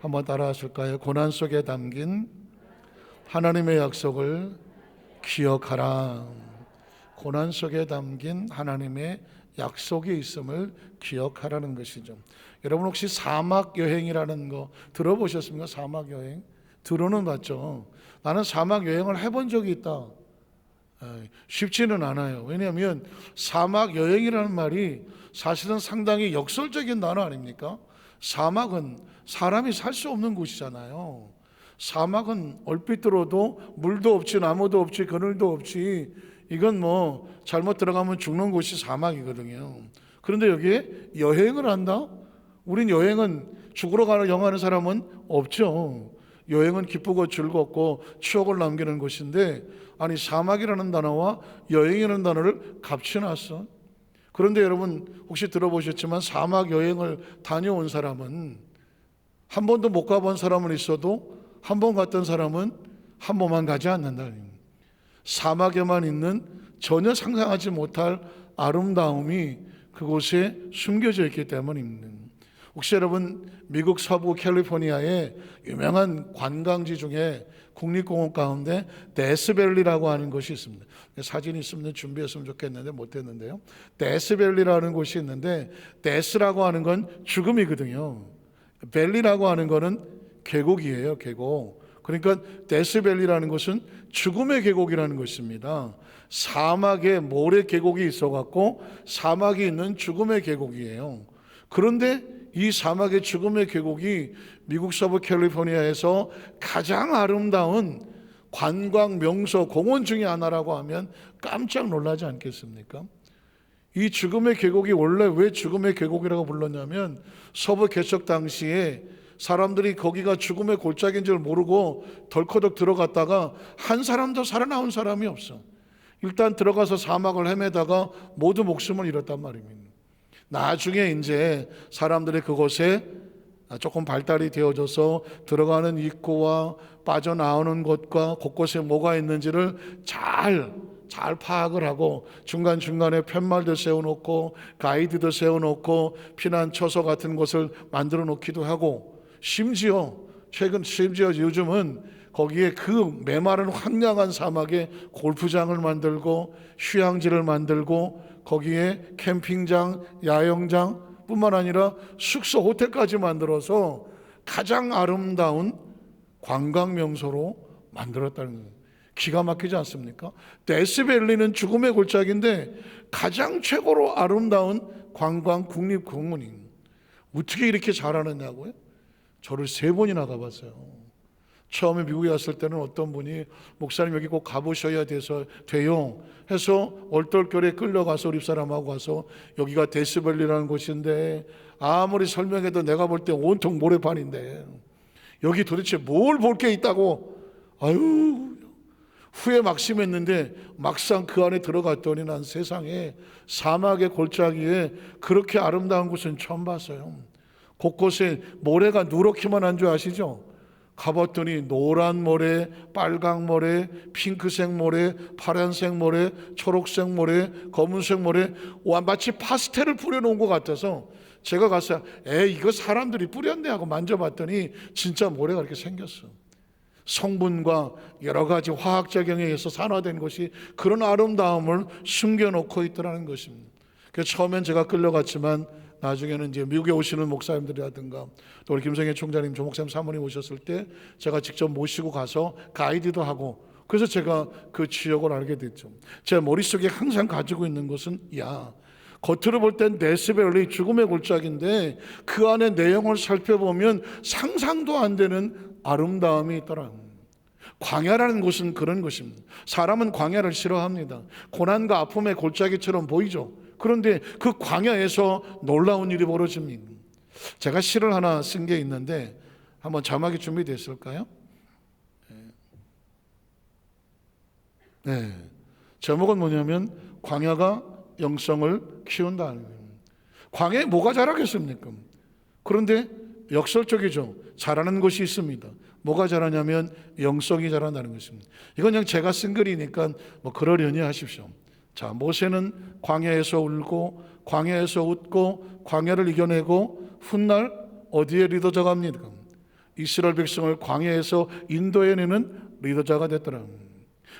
한번 따라 하실까요? 고난 속에 담긴 하나님의 약속을 기억하라. 고난 속에 담긴 하나님의 약속이 있음을 기억하라는 것이죠. 여러분 혹시 사막 여행이라는 거 들어보셨습니까? 사막 여행 들어는 봤죠. 나는 사막 여행을 해본 적이 있다. 쉽지는 않아요. 왜냐하면 사막 여행이라는 말이 사실은 상당히 역설적인 단어 아닙니까? 사막은 사람이 살 수 없는 곳이잖아요. 사막은 얼핏 들어도 물도 없지 나무도 없지 그늘도 없지, 이건 뭐 잘못 들어가면 죽는 곳이 사막이거든요. 그런데 여기에 여행을 한다? 우린 여행은 죽으러 가는 사람은 없죠. 여행은 기쁘고 즐겁고 추억을 남기는 곳인데, 아니 사막이라는 단어와 여행이라는 단어를 겹쳐놨어. 그런데 여러분 혹시 들어보셨지만 사막 여행을 다녀온 사람은, 한 번도 못 가본 사람은 있어도 한 번 갔던 사람은 한 번만 가지 않는다. 사막에만 있는 전혀 상상하지 못할 아름다움이 그곳에 숨겨져 있기 때문입니다. 혹시 여러분 미국 서부 캘리포니아의 유명한 관광지 중에 국립공원 가운데 데스밸리라고 하는 곳이 있습니다. 사진 있으면 준비했으면 좋겠는데 못했는데요. 데스밸리라는 곳이 있는데, 데스라고 하는 건 죽음이거든요. 밸리라고 하는 거는 계곡이에요. 계곡. 그러니까 데스밸리라는 것은 죽음의 계곡이라는 것입니다. 사막에 모래 계곡이 있어갖고 사막이 있는 죽음의 계곡이에요. 그런데 이 사막의 죽음의 계곡이 미국 서부 캘리포니아에서 가장 아름다운 관광 명소 공원 중에 하나라고 하면 깜짝 놀라지 않겠습니까? 이 죽음의 계곡이 원래 왜 죽음의 계곡이라고 불렀냐면, 서부 개척 당시에 사람들이 거기가 죽음의 골짜기인 줄 모르고 덜커덕 들어갔다가 한 사람도 살아나온 사람이 없어. 일단 들어가서 사막을 헤매다가 모두 목숨을 잃었단 말입니다. 나중에 이제 사람들이 그곳에 조금 발달이 되어져서 들어가는 입구와 빠져나오는 곳과 곳곳에 뭐가 있는지를 잘 파악을 하고 중간중간에 팻말도 세워놓고 가이드도 세워놓고 피난처소 같은 곳을 만들어 놓기도 하고, 심지어 요즘은 거기에 그 메마른 황량한 사막에 골프장을 만들고 휴양지를 만들고 거기에 캠핑장, 야영장 뿐만 아니라 숙소, 호텔까지 만들어서 가장 아름다운 관광 명소로 만들었다는 거예요. 기가 막히지 않습니까? 데스밸리는 죽음의 골짜기인데 가장 최고로 아름다운 관광 국립공원입니다. 어떻게 이렇게 잘하느냐고요? 저를 3번이나 가봤어요. 처음에 미국에 왔을 때는 어떤 분이 목사님 여기 꼭 가보셔야 돼요 해서 얼떨결에 끌려가서 우리 사람하고 가서 여기가 데스밸리라는 곳인데, 아무리 설명해도 내가 볼 때 온통 모래판인데 여기 도대체 뭘 볼 게 있다고, 아유 후회 막심했는데 막상 그 안에 들어갔더니 난 세상에 사막의 골짜기에 그렇게 아름다운 곳은 처음 봤어요. 곳곳에 모래가 누렇기만 한 줄 아시죠? 가봤더니 노란 모래, 빨강 모래, 핑크색 모래, 파란색 모래, 초록색 모래, 검은색 모래, 와 마치 파스텔을 뿌려놓은 것 같아서 제가 가서 이거 사람들이 뿌렸네 하고 만져봤더니 진짜 모래가 이렇게 생겼어. 성분과 여러 가지 화학작용에 의해서 산화된 것이 그런 아름다움을 숨겨놓고 있더라는 것입니다. 그래서 처음엔 제가 끌려갔지만 나중에는 이제 미국에 오시는 목사님들이라든가 또 우리 김성애 총장님, 조 목사님, 사모님 오셨을 때 제가 직접 모시고 가서 가이드도 하고, 그래서 제가 그 지역을 알게 됐죠. 제 머릿속에 항상 가지고 있는 것은, 겉으로 볼 땐 데스밸리 죽음의 골짜기인데 그 안에 내용을 살펴보면 상상도 안 되는 아름다움이 있더라. 광야라는 곳은 그런 것입니다. 사람은 광야를 싫어합니다. 고난과 아픔의 골짜기처럼 보이죠. 그런데 그 광야에서 놀라운 일이 벌어집니다. 제가 시를 하나 쓴 게 있는데 한번 자막이 준비됐을까요? 네. 제목은 뭐냐면 광야가 영성을 키운다. 광야에 뭐가 자라겠습니까? 그런데 역설적이죠. 자라는 것이 있습니다. 뭐가 자라냐면 영성이 자란다는 것입니다. 이건 그냥 제가 쓴 글이니까 뭐 그러려니 하십시오. 자, 모세는 광야에서 울고 광야에서 웃고 광야를 이겨내고 훗날 어디에 리더져 갑니까? 이스라엘 백성을 광야에서 인도해내는 리더자가 됐더라.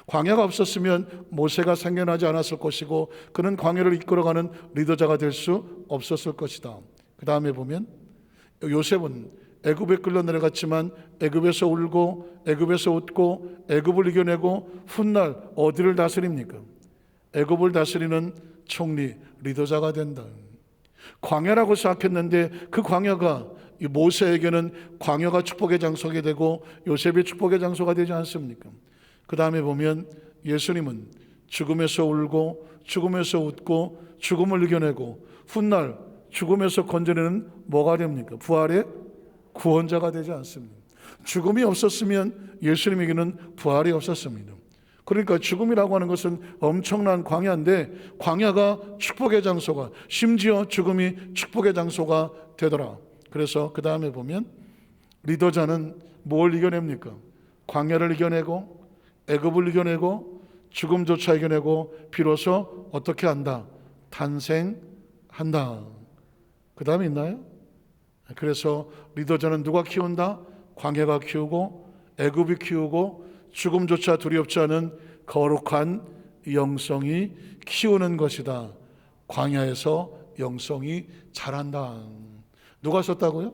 광야가 없었으면 모세가 생겨나지 않았을 것이고 그는 광야를 이끌어가는 리더자가 될 수 없었을 것이다. 그 다음에 보면 요셉은 애굽에 끌려 내려갔지만 애굽에서 울고 애굽에서 웃고 애굽을 이겨내고 훗날 어디를 다스립니까? 애굽을 다스리는 총리, 리더자가 된다. 광야라고 생각했는데 그 광야가 이 모세에게는 광야가 축복의 장소가 되고 요셉이 축복의 장소가 되지 않습니까? 그 다음에 보면 예수님은 죽음에서 울고 죽음에서 웃고 죽음을 이겨내고 훗날 죽음에서 건져내는 뭐가 됩니까? 부활의 구원자가 되지 않습니다. 죽음이 없었으면 예수님에게는 부활이 없었습니다. 그러니까 죽음이라고 하는 것은 엄청난 광야인데 광야가 축복의 장소가, 심지어 죽음이 축복의 장소가 되더라. 그래서 그 다음에 보면 리더자는 뭘 이겨냅니까? 광야를 이겨내고 애굽을 이겨내고 죽음조차 이겨내고 비로소 어떻게 한다? 탄생한다. 그 다음에 있나요? 그래서 리더자는 누가 키운다? 광야가 키우고 애굽이 키우고 죽음조차 두렵지 않은 거룩한 영성이 키우는 것이다. 광야에서 영성이 자란다. 누가 썼다고요?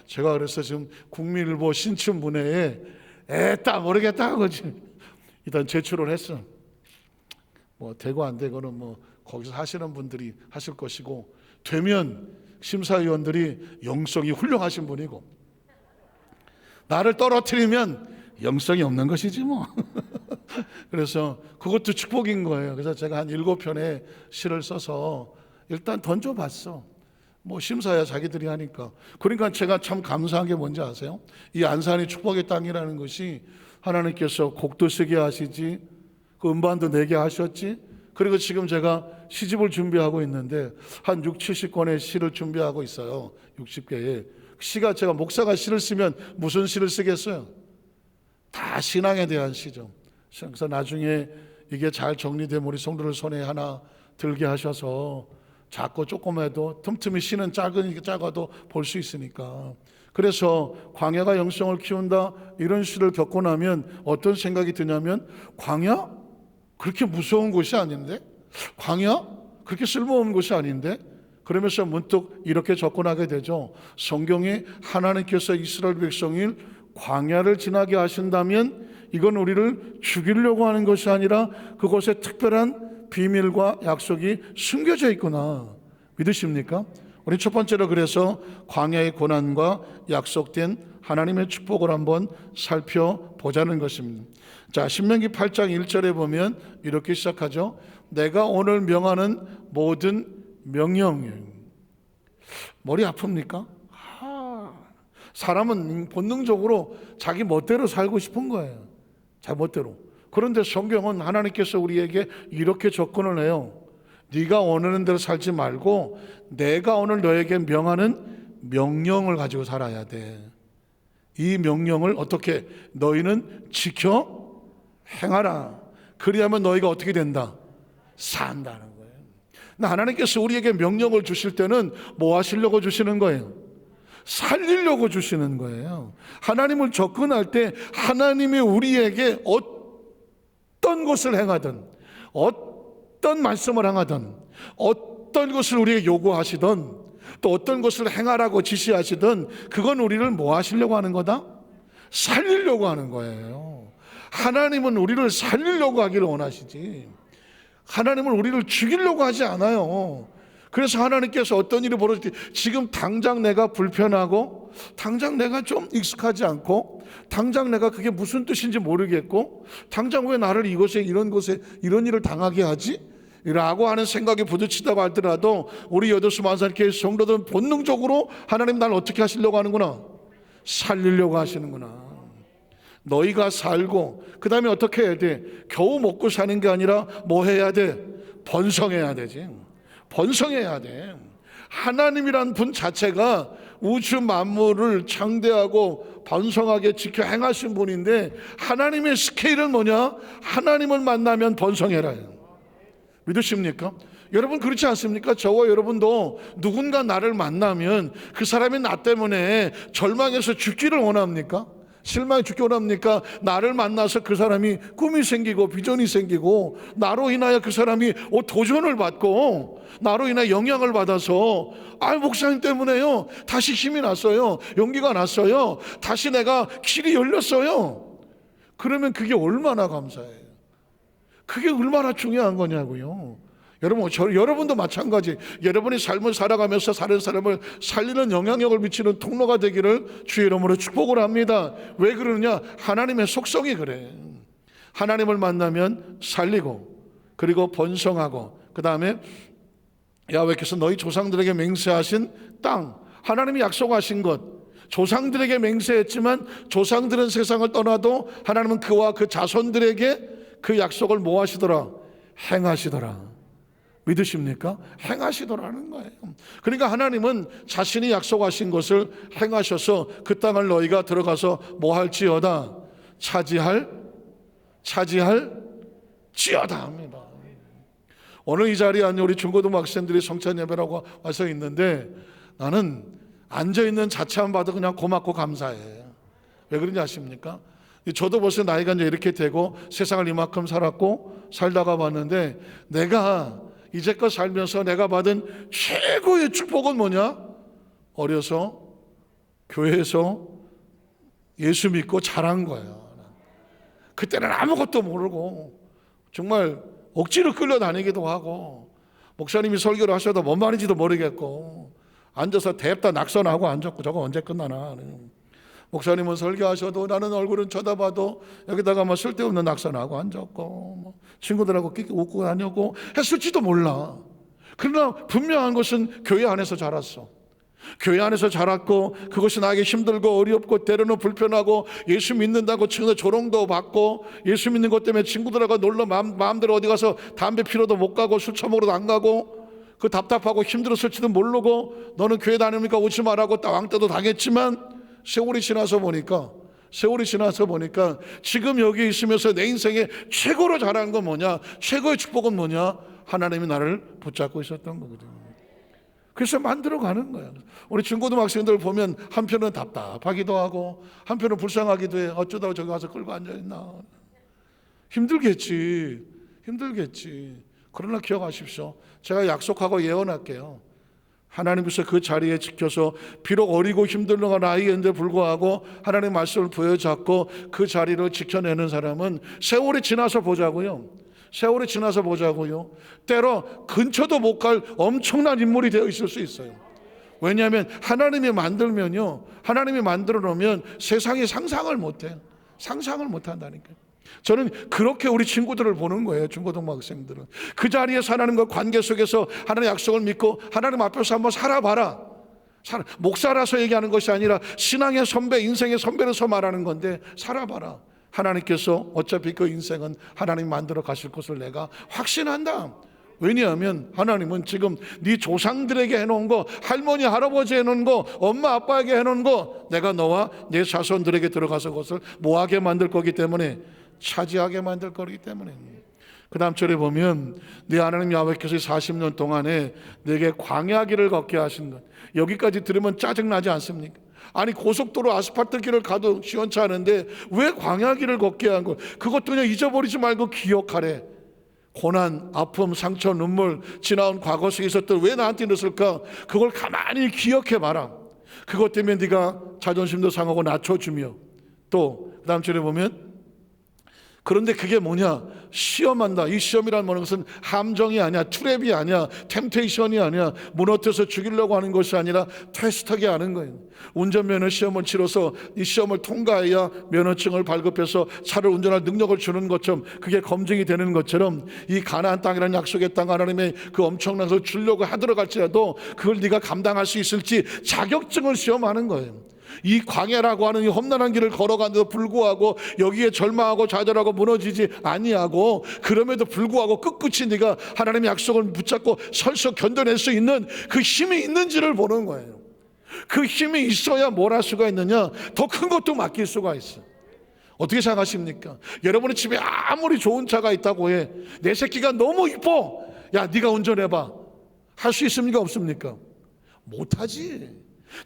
제가 그래서 지금 국민일보 신춘문예에 에따 모르겠다 하고지 일단 제출을 했어. 뭐 되고 안 되고는 뭐 거기서 하시는 분들이 하실 것이고 되면 심사위원들이 영성이 훌륭하신 분이고 나를 떨어뜨리면 영성이 없는 것이지 뭐. 그래서 그것도 축복인 거예요. 그래서 제가 한 7편의 시를 써서 일단 던져봤어. 뭐 심사야 자기들이 하니까. 그러니까 제가 참 감사한 게 뭔지 아세요? 이 안산이 축복의 땅이라는 것이 하나님께서 곡도 쓰게 하시지, 그 음반도 내게 하셨지. 그리고 지금 제가 시집을 준비하고 있는데 한 60-70권의 시를 준비하고 있어요. 60개의 시가, 제가 목사가 시를 쓰면 무슨 시를 쓰겠어요? 다 신앙에 대한 시죠. 그래서 나중에 이게 잘 정리되면 우리 성도들 손에 하나 들게 하셔서 작고 조그매도 틈틈이 시는 작아도 볼 수 있으니까. 그래서 광야가 영성을 키운다 이런 시를 겪고 나면 어떤 생각이 드냐면 광야? 그렇게 무서운 곳이 아닌데? 광야? 그렇게 쓸모없는 곳이 아닌데? 그러면서 문득 이렇게 접근하게 되죠. 성경에 하나님께서 이스라엘 백성을 광야를 지나게 하신다면 이건 우리를 죽이려고 하는 것이 아니라 그곳에 특별한 비밀과 약속이 숨겨져 있구나. 믿으십니까? 우리 첫 번째로 그래서 광야의 고난과 약속된 하나님의 축복을 한번 살펴보자는 것입니다. 자, 신명기 8장 1절에 보면 이렇게 시작하죠. 내가 오늘 명하는 모든 명령. 머리 아픕니까? 사람은 본능적으로 자기 멋대로 살고 싶은 거예요. 자기 멋대로. 그런데 성경은 하나님께서 우리에게 이렇게 접근을 해요. 네가 원하는 대로 살지 말고 내가 오늘 너에게 명하는 명령을 가지고 살아야 돼. 이 명령을 어떻게? 너희는 지켜 행하라. 그리하면 너희가 어떻게 된다? 산다는 거예요. 하나님께서 우리에게 명령을 주실 때는 뭐 하시려고 주시는 거예요? 살리려고 주시는 거예요. 하나님을 접근할 때 하나님이 우리에게 어떤 것을 행하든 어떤 말씀을 행하든 어떤 것을 우리에게 요구하시든 또 어떤 것을 행하라고 지시하시든 그건 우리를 뭐 하시려고 하는 거다? 살리려고 하는 거예요. 하나님은 우리를 살리려고 하기를 원하시지 하나님은 우리를 죽이려고 하지 않아요. 그래서 하나님께서 어떤 일이 벌어질 때 지금 당장 내가 불편하고 당장 내가 좀 익숙하지 않고 당장 내가 그게 무슨 뜻인지 모르겠고 당장 왜 나를 이곳에 이런 곳에 이런 일을 당하게 하지? 라고 하는 생각이 부딪히다고 하더라도 우리 여도수 만산교회 성도들은 본능적으로 하나님 날 어떻게 하시려고 하는구나? 살리려고 하시는구나. 너희가 살고 그 다음에 어떻게 해야 돼? 겨우 먹고 사는 게 아니라 뭐 해야 돼? 번성해야 되지. 번성해야 돼. 하나님이란 분 자체가 우주 만물을 창대하고 번성하게 지켜 행하신 분인데 하나님의 스케일은 뭐냐? 하나님을 만나면 번성해라. 믿으십니까? 여러분 그렇지 않습니까? 저와 여러분도 누군가 나를 만나면 그 사람이 나 때문에 절망해서 죽기를 원합니까? 실망해 죽기 원합니까? 나를 만나서 그 사람이 꿈이 생기고 비전이 생기고 나로 인하여 그 사람이 도전을 받고 나로 인하여 영향을 받아서 목사님 때문에요 다시 힘이 났어요, 용기가 났어요, 다시 내가 길이 열렸어요. 그러면 그게 얼마나 감사해요. 그게 얼마나 중요한 거냐고요. 여러분도 마찬가지. 여러분이 삶을 살아가면서 다른 사람을 살리는 영향력을 미치는 통로가 되기를 주의 이름으로 축복을 합니다. 왜 그러느냐? 하나님의 속성이 그래. 하나님을 만나면 살리고 그리고 번성하고, 그 다음에 야훼께서 너희 조상들에게 맹세하신 땅, 하나님이 약속하신 것, 조상들에게 맹세했지만 조상들은 세상을 떠나도 하나님은 그와 그 자손들에게 그 약속을 뭐 하시더라? 행하시더라. 믿으십니까? 행하시더라는 거예요. 그러니까 하나님은 자신이 약속하신 것을 행하셔서 그 땅을 너희가 들어가서 뭐 할지어다? 차지할지어다 합니다. 오늘 이 자리에 앉은 우리 중고등부 학생들이 성찬 예배라고 와서 있는데 나는 앉아있는 자체만 봐도 그냥 고맙고 감사해. 왜 그런지 아십니까? 저도 벌써 나이가 이제 이렇게 되고 세상을 이만큼 살았고 살다가 봤는데, 내가 이제껏 살면서 내가 받은 최고의 축복은 뭐냐? 어려서 교회에서 예수 믿고 자란 거야. 그때는 아무것도 모르고 정말 억지로 끌려다니기도 하고, 목사님이 설교를 하셔도 뭔 말인지도 모르겠고 앉아서 대입다 낙선하고 앉았고 저거 언제 끝나나. 목사님은 설교하셔도 나는 얼굴은 쳐다봐도 여기다가 뭐 쓸데없는 낙선하고 앉았고 뭐 친구들하고 끼끼 웃고 다녔고 했을지도 몰라. 그러나 분명한 것은 교회 안에서 자랐어. 교회 안에서 자랐고 그것이 나에게 힘들고 어렵고 때로는 불편하고 예수 믿는다고 친구들 조롱도 받고 예수 믿는 것 때문에 친구들하고 놀러 마음대로 어디 가서 담배 피러도 못 가고 술 처먹으러도 안 가고 그 답답하고 힘들었을지도 모르고 너는 교회 다니니까 오지 말라고 왕따도 당했지만 세월이 지나서 보니까 지금 여기 있으면서 내 인생에 최고로 잘한 건 뭐냐? 최고의 축복은 뭐냐? 하나님이 나를 붙잡고 있었던 거거든요. 그래서 만들어가는 거예요. 우리 중고등학생들 보면 한편은 답답하기도 하고 한편은 불쌍하기도 해. 어쩌다가 저기 가서 끌고 앉아있나. 힘들겠지. 그러나 기억하십시오. 제가 약속하고 예언할게요. 하나님께서 그 자리에 지켜서 비록 어리고 힘든 나이인데 불구하고 하나님의 말씀을 부여잡고 그 자리를 지켜내는 사람은 세월이 지나서 보자고요. 때로 근처도 못 갈 엄청난 인물이 되어 있을 수 있어요. 왜냐하면 하나님이 만들면요, 하나님이 만들어 놓으면 세상이 상상을 못해요. 상상을 못한다니까요. 저는 그렇게 우리 친구들을 보는 거예요. 중고등부 학생들은 그 자리에서 하나님과 관계 속에서 하나님의 약속을 믿고 하나님 앞에서 한번 살아봐라. 목사라서 얘기하는 것이 아니라 신앙의 선배, 인생의 선배로서 말하는 건데 살아봐라. 하나님께서 어차피 그 인생은 하나님 만들어 가실 것을 내가 확신한다. 왜냐하면 하나님은 지금 네 조상들에게 해놓은 거, 할머니 할아버지 해놓은 거, 엄마 아빠에게 해놓은 거 내가 너와 내 자손들에게 들어가서 그것을 뭐하게 만들 거기 때문에, 차지하게 만들 거기 때문에. 그 다음 절에 보면 네 하나님 야훼께서 40년 동안에 내게 광야길을 걷게 하신 것, 여기까지 들으면 짜증나지 않습니까? 아니 고속도로 아스팔트 길을 가도 시원찮은데 왜 광야길을 걷게 한 걸? 그것도 그냥 잊어버리지 말고 기억하래. 고난, 아픔, 상처, 눈물, 지나온 과거 속에 있었던 왜 나한테 이랬을까? 그걸 가만히 기억해 봐라. 그것 때문에 네가 자존심도 상하고 낮춰주며, 또 그 다음 절에 보면 그런데 그게 뭐냐? 시험한다. 이 시험이라는 것은 함정이 아니야, 트랩이 아니야, 템테이션이 아니야, 무너뜨려서 죽이려고 하는 것이 아니라 테스트하게 하는 거예요. 운전면허 시험을 치러서 이 시험을 통과해야 면허증을 발급해서 차를 운전할 능력을 주는 것처럼, 그게 검증이 되는 것처럼 이 가나안 땅이라는 약속의 땅, 하나님의 그 엄청난 것을 주려고 하더라도 그걸 네가 감당할 수 있을지 자격증을 시험하는 거예요. 이 광야라고 하는 이 험난한 길을 걸어가는데도 불구하고 여기에 절망하고 좌절하고 무너지지 아니하고, 그럼에도 불구하고 끝끝이 네가 하나님의 약속을 붙잡고 설서 견뎌낼 수 있는 그 힘이 있는지를 보는 거예요. 그 힘이 있어야 뭘 할 수가 있느냐? 더 큰 것도 맡길 수가 있어. 어떻게 생각하십니까? 여러분의 집에 아무리 좋은 차가 있다고 해, 내 새끼가 너무 이뻐, 야, 네가 운전해봐. 할 수 있습니까? 없습니까? 못하지.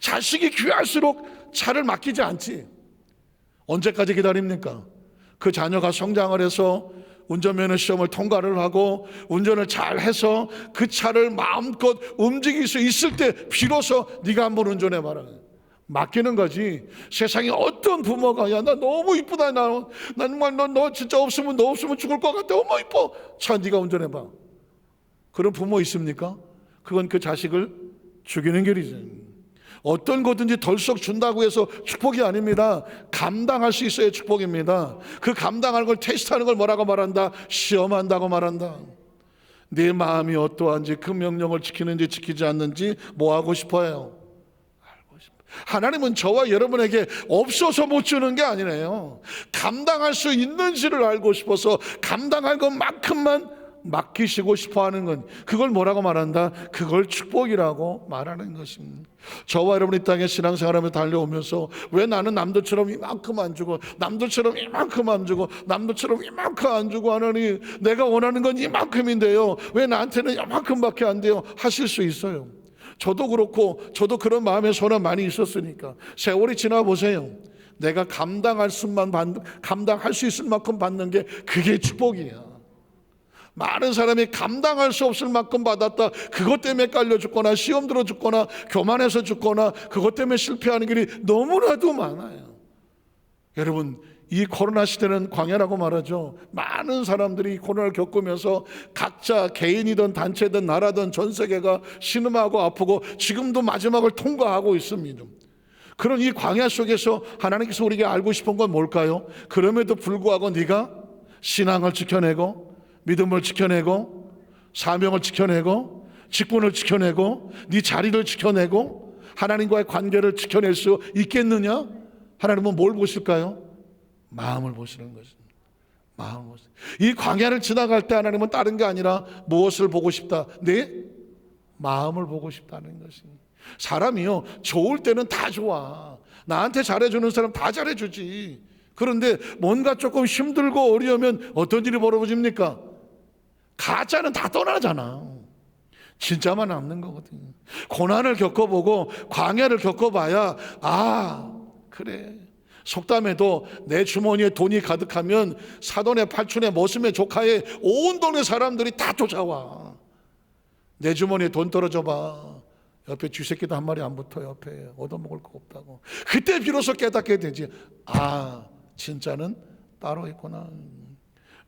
자식이 귀할수록 차를 맡기지 않지. 언제까지 기다립니까? 그 자녀가 성장을 해서 운전면허 시험을 통과를 하고 운전을 잘 해서 그 차를 마음껏 움직일 수 있을 때 비로소 네가 한번 운전해봐라. 맡기는 거지. 세상에 어떤 부모가 야, 나 너무 이쁘다. 난 정말 너 진짜 없으면 너 없으면 죽을 것 같아. 어머 이뻐. 차 네가 운전해봐. 그런 부모 있습니까? 그건 그 자식을 죽이는 길이지. 어떤 거든지 덜썩 준다고 해서 축복이 아닙니다. 감당할 수 있어야 축복입니다. 그 감당하는 걸 테스트하는 걸 뭐라고 말한다? 시험한다고 말한다. 네 마음이 어떠한지, 그 명령을 지키는지 지키지 않는지 뭐 하고 싶어요? 알고 싶어요. 하나님은 저와 여러분에게 없어서 못 주는 게 아니네요. 감당할 수 있는지를 알고 싶어서 감당할 것만큼만 맡기시고 싶어하는 건, 그걸 뭐라고 말한다? 그걸 축복이라고 말하는 것입니다. 저와 여러분이 땅에 신앙생활하며 달려오면서 왜 나는 남들처럼 이만큼 안 주고 남들처럼 이만큼 안 주고 남들처럼 이만큼 안 주고 하느니 내가 원하는 건 이만큼인데요 왜 나한테는 이만큼밖에 안 돼요? 하실 수 있어요. 저도 그렇고 저도 그런 마음의 소란 많이 있었으니까. 세월이 지나 보세요. 내가 감당할 수 있을 만큼 받는 게 그게 축복이야. 많은 사람이 감당할 수 없을 만큼 받았다. 그것 때문에 깔려 죽거나 시험 들어 죽거나 교만해서 죽거나 그것 때문에 실패하는 길이 너무나도 많아요. 여러분, 이 코로나 시대는 광야라고 말하죠. 많은 사람들이 이 코로나를 겪으면서 각자 개인이든 단체든 나라든 전 세계가 신음하고 아프고 지금도 마지막을 통과하고 있습니다. 그런 이 광야 속에서 하나님께서 우리에게 알고 싶은 건 뭘까요? 그럼에도 불구하고 네가 신앙을 지켜내고 믿음을 지켜내고 사명을 지켜내고 직분을 지켜내고 네 자리를 지켜내고 하나님과의 관계를 지켜낼 수 있겠느냐? 하나님은 뭘 보실까요? 마음을 보시는 것입니다. 마음을 보시는. 이 광야를 지나갈 때 하나님은 다른 게 아니라 무엇을 보고 싶다? 내 마음을 보고 싶다는 것입니다. 사람이요, 좋을 때는 다 좋아. 나한테 잘해주는 사람 다 잘해주지. 그런데 뭔가 조금 힘들고 어려우면 어떤 일이 벌어집니까? 가짜는 다 떠나잖아. 진짜만 남는 거거든요. 고난을 겪어보고 광야를 겪어봐야 그래. 속담에도 내 주머니에 돈이 가득하면 사돈의 팔촌의 머슴의 조카의 온 동네 사람들이 다 쫓아와. 내 주머니에 돈 떨어져 봐. 옆에 쥐새끼도 한 마리 안 붙어. 옆에 얻어먹을 거 없다고. 그때 비로소 깨닫게 되지. 진짜는 따로 있구나.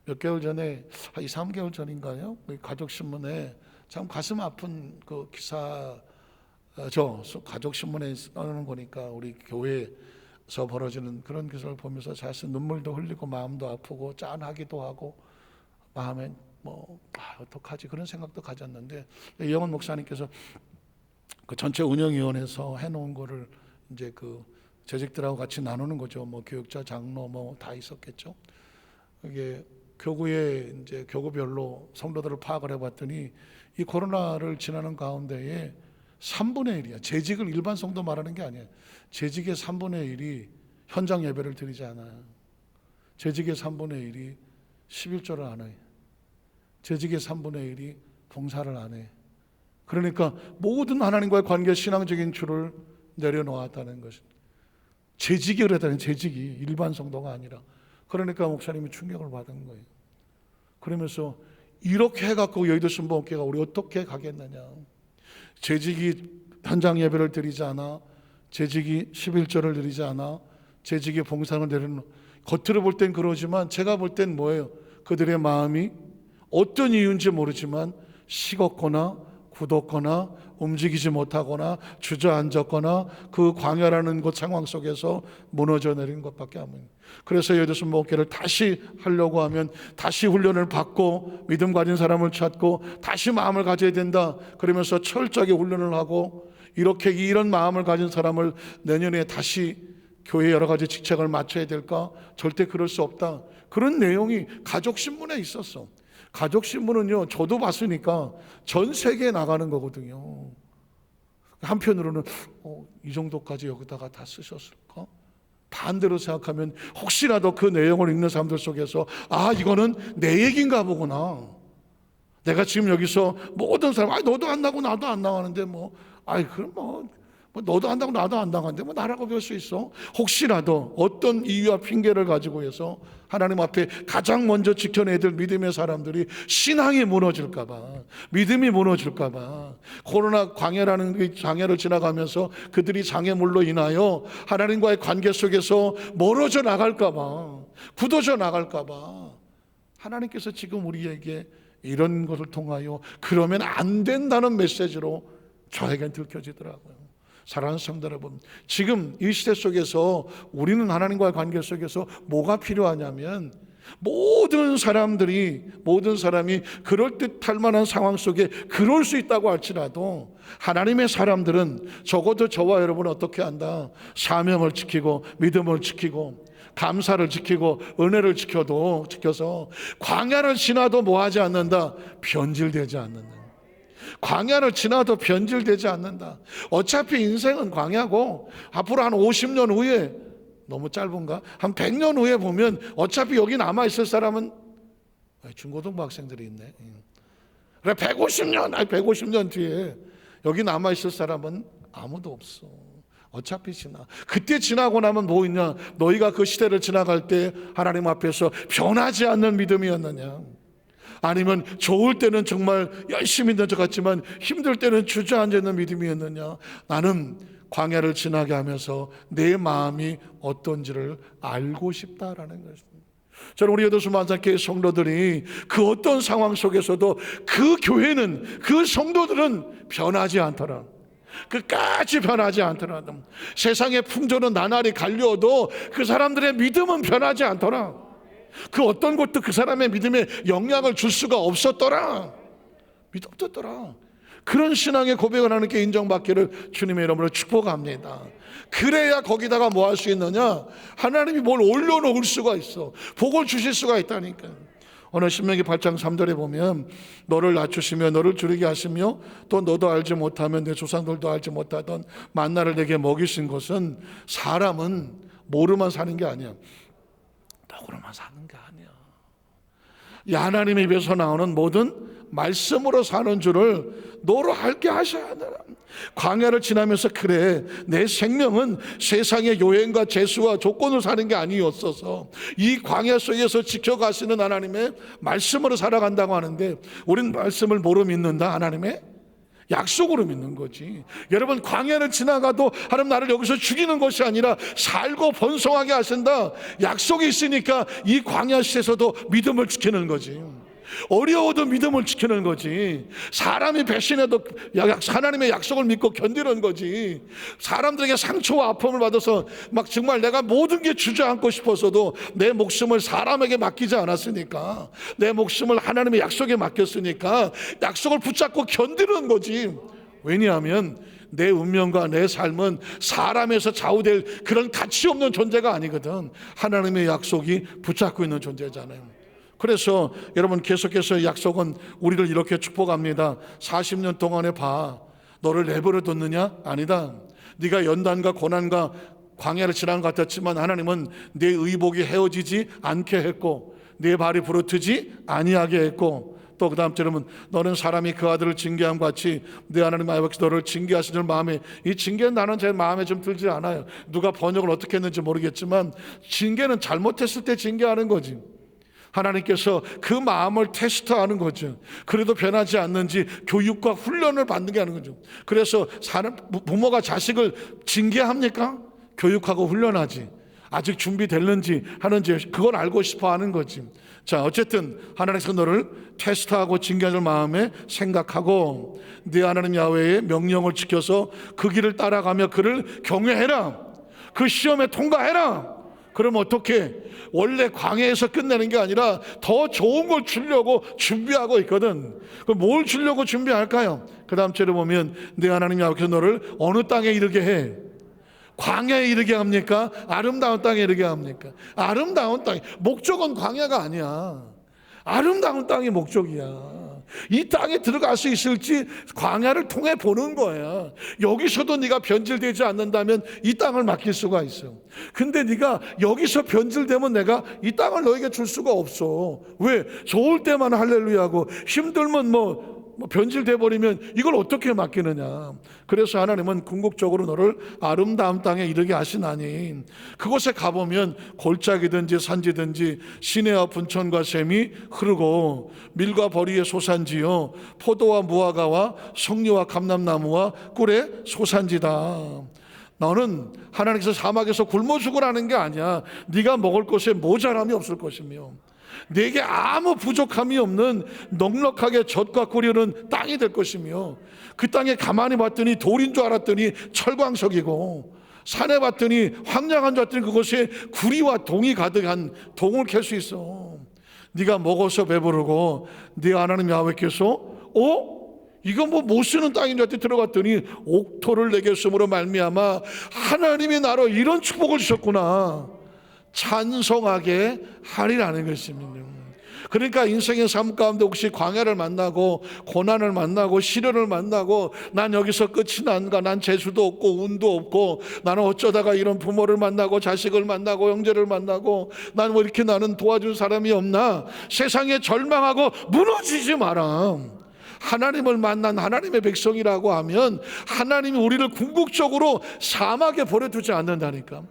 몇 개월 전에, 한 2, 3개월 전인가요? 가족신문에 참 가슴 아픈 그 기사죠. 가족신문에 써놓은 거니까 우리 교회에서 벌어지는 그런 기사를 보면서 사실 눈물도 흘리고 마음도 아프고 짠하기도 하고 마음에 어떡하지 그런 생각도 가졌는데, 이영원 목사님께서 그 전체 운영위원회에서 해놓은 거를 이제 그 재직들하고 같이 나누는 거죠. 교육자, 장로 다 있었겠죠. 이게 교구에 이제 교구별로 성도들을 파악을 해봤더니 이 코로나를 지나는 가운데에 3분의 1이야. 재직을 일반 성도 말하는 게 아니에요. 재직의 3분의 1이 현장 예배를 드리지 않아요. 재직의 3분의 1이 11조를 안 해요. 재직의 3분의 1이 봉사를 안 해. 그러니까 모든 하나님과의 관계 신앙적인 줄을 내려놓았다는 것입니다. 재직이 그랬다는, 재직이 일반 성도가 아니라. 그러니까 목사님이 충격을 받은 거예요. 그러면서 이렇게 해갖고 여의도 순복음교회가 우리 어떻게 가겠느냐. 재직이 현장 예배를 드리지 않아, 재직이 11조를 드리지 않아, 재직이 봉사를 내리는, 겉으로 볼 땐 그러지만 제가 볼 땐 뭐예요? 그들의 마음이 어떤 이유인지 모르지만 식었거나 굳었거나 움직이지 못하거나 주저앉았거나 그 광야라는 그 상황 속에서 무너져 내린 것밖에 안 보입니다. 그래서 여의도 순복음교회를 다시 하려고 하면 다시 훈련을 받고 믿음 가진 사람을 찾고 다시 마음을 가져야 된다. 그러면서 철저하게 훈련을 하고 이렇게 이런 마음을 가진 사람을 내년에 다시 교회 여러 가지 직책을 맡아야 될까? 절대 그럴 수 없다. 그런 내용이 가족신문에 있었어. 가족신문은요, 저도 봤으니까 전 세계에 나가는 거거든요. 한편으로는 이 정도까지 여기다가 다 쓰셨을까? 반대로 생각하면 혹시라도 그 내용을 읽는 사람들 속에서 이거는 내 얘기인가 보구나. 내가 지금 여기서 모든 사람, 너도 안 나고 나도 안 나가는데 그럼 너도 안 나고 나도 안 나가는데 나라고 별 수 있어? 혹시라도 어떤 이유와 핑계를 가지고 해서 하나님 앞에 가장 먼저 지켜내야 될 믿음의 사람들이 신앙이 무너질까봐, 믿음이 무너질까봐, 코로나 광야라는 그 장애를 지나가면서 그들이 장애물로 인하여 하나님과의 관계 속에서 멀어져 나갈까봐, 굳어져 나갈까봐 하나님께서 지금 우리에게 이런 것을 통하여 그러면 안 된다는 메시지로 저에겐 들켜지더라고요. 사랑하는 성도 여러분, 지금 이 시대 속에서 우리는 하나님과의 관계 속에서 뭐가 필요하냐면, 모든 사람이 그럴듯할 만한 상황 속에 그럴 수 있다고 할지라도 하나님의 사람들은 적어도 저와 여러분은 어떻게 한다? 사명을 지키고 믿음을 지키고 감사를 지키고 은혜를 지켜서 광야를 지나도 뭐하지 않는다? 변질되지 않는다. 광야를 지나도 변질되지 않는다. 어차피 인생은 광야고 앞으로 한 50년 후에, 너무 짧은가? 한 100년 후에 보면 어차피 여기 남아있을 사람은, 중고등부 학생들이 있네. 그래, 150년 뒤에 여기 남아있을 사람은 아무도 없어. 어차피 지나. 그때 지나고 나면 뭐 있냐? 너희가 그 시대를 지나갈 때 하나님 앞에서 변하지 않는 믿음이었느냐? 아니면 좋을 때는 정말 열심히 있는 것 같지만 힘들 때는 주저앉아 있는 믿음이었느냐? 나는 광야를 지나게 하면서 내 마음이 어떤지를 알고 싶다라는 것입니다. 저는 우리 여도수 만상교회 성도들이 그 어떤 상황 속에서도 그 교회는, 그 성도들은 변하지 않더라. 끝까지 변하지 않더라. 세상의 풍조는 나날이 갈려도 그 사람들의 믿음은 변하지 않더라. 그 어떤 것도 그 사람의 믿음에 영향을 줄 수가 없었더라. 믿었더라. 그런 신앙의 고백을 하나님께 인정받기를 주님의 이름으로 축복합니다. 그래야 거기다가 뭐 할 수 있느냐? 하나님이 뭘 올려놓을 수가 있어. 복을 주실 수가 있다니까. 오늘 신명기 8장 3절에 보면 너를 낮추시며 너를 줄이게 하시며 또 너도 알지 못하면 내 조상들도 알지 못하던 만나를 내게 먹이신 것은, 사람은 모르만 사는 게 아니야. 너그러만 사는 게 아니야. 이 하나님의 입에서 나오는 모든 말씀으로 사는 줄을 너로 알게 하셔야 한다. 광야를 지나면서 그래, 내 생명은 세상의 요행과 재수와 조건을 사는 게 아니었어서 이 광야 속에서 지켜가시는 하나님의 말씀으로 살아간다고 하는데, 우린 말씀을 뭐로 믿는다? 하나님의 약속으로 믿는 거지. 여러분, 광야를 지나가도 하나님 나를 여기서 죽이는 것이 아니라 살고 번성하게 하신다. 약속이 있으니까 이 광야 시에서도 믿음을 지키는 거지. 어려워도 믿음을 지키는 거지. 사람이 배신해도 하나님의 약속을 믿고 견디는 거지. 사람들에게 상처와 아픔을 받아서 막 정말 내가 모든 게 주저앉고 싶어서도 내 목숨을 사람에게 맡기지 않았으니까, 내 목숨을 하나님의 약속에 맡겼으니까 약속을 붙잡고 견디는 거지. 왜냐하면 내 운명과 내 삶은 사람에서 좌우될 그런 가치 없는 존재가 아니거든. 하나님의 약속이 붙잡고 있는 존재잖아요. 그래서 여러분, 계속해서 약속은 우리를 이렇게 축복합니다. 40년 동안에 너를 내버려 뒀느냐? 아니다. 네가 연단과 고난과 광야를 지난 것 같았지만 하나님은 내 의복이 헤어지지 않게 했고 내 발이 부르트지 아니하게 했고, 또 그 다음 절은 너는 사람이 그 아들을 징계함 같이 내 하나님 아버지 너를 징계하신 줄 마음에, 이 징계는 나는 제 마음에 좀 들지 않아요. 누가 번역을 어떻게 했는지 모르겠지만 징계는 잘못했을 때 징계하는 거지. 하나님께서 그 마음을 테스트하는 거죠. 그래도 변하지 않는지 교육과 훈련을 받는 게 하는 거죠. 그래서 부모가 자식을 징계합니까? 교육하고 훈련하지. 아직 준비됐는지 하는지 그걸 알고 싶어 하는 거지. 자, 어쨌든 하나님께서 너를 테스트하고 징계할 마음에 생각하고 네 하나님 야훼의 명령을 지켜서 그 길을 따라가며 그를 경외해라. 그 시험에 통과해라. 그럼 어떻게? 원래 광야에서 끝내는 게 아니라 더 좋은 걸 주려고 준비하고 있거든. 그럼 뭘 주려고 준비할까요? 그 다음 절에 보면 내 하나님 야훼께서 너를 어느 땅에 이르게 해? 광야에 이르게 합니까? 아름다운 땅에 이르게 합니까? 아름다운 땅. 목적은 광야가 아니야. 아름다운 땅이 목적이야. 이 땅에 들어갈 수 있을지 광야를 통해 보는 거야. 여기서도 네가 변질되지 않는다면 이 땅을 맡길 수가 있어. 근데 네가 여기서 변질되면 내가 이 땅을 너에게 줄 수가 없어. 왜? 좋을 때만 할렐루야하고 힘들면 뭐 변질돼 버리면 이걸 어떻게 맡기느냐. 그래서 하나님은 궁극적으로 너를 아름다운 땅에 이르게 하시나니 그곳에 가보면 골짜기든지 산지든지 시내와 분천과 샘이 흐르고 밀과 버리의 소산지요 포도와 무화과와 석류와 감람나무와 꿀의 소산지다. 너는 하나님께서 사막에서 굶어 죽으라는 게 아니야. 네가 먹을 것에 모자람이 없을 것이며 내게 아무 부족함이 없는 넉넉하게 젖과 꿀이는 땅이 될 것이며 그 땅에 가만히 봤더니 돌인 줄 알았더니 철광석이고 산에 봤더니 황량한 줄 알았더니 그곳에 구리와 동이 가득한 동을 캘 수 있어. 네가 먹어서 배부르고 네 하나님 야훼께서 이거 뭐 못 쓰는 땅인 줄 알았더니 들어갔더니 옥토를 내게 씀으로 말미암아 하나님이 나로 이런 축복을 주셨구나 찬송하게 하리라는 것입니다. 그러니까 인생의 삶 가운데 혹시 광야를 만나고 고난을 만나고 시련을 만나고 난 여기서 끝이 난가, 난 재수도 없고 운도 없고 나는 어쩌다가 이런 부모를 만나고 자식을 만나고 형제를 만나고 난 왜 이렇게 나는 도와줄 사람이 없나, 세상에 절망하고 무너지지 마라. 하나님을 만난 하나님의 백성이라고 하면 하나님이 우리를 궁극적으로 사막에 버려두지 않는다니까.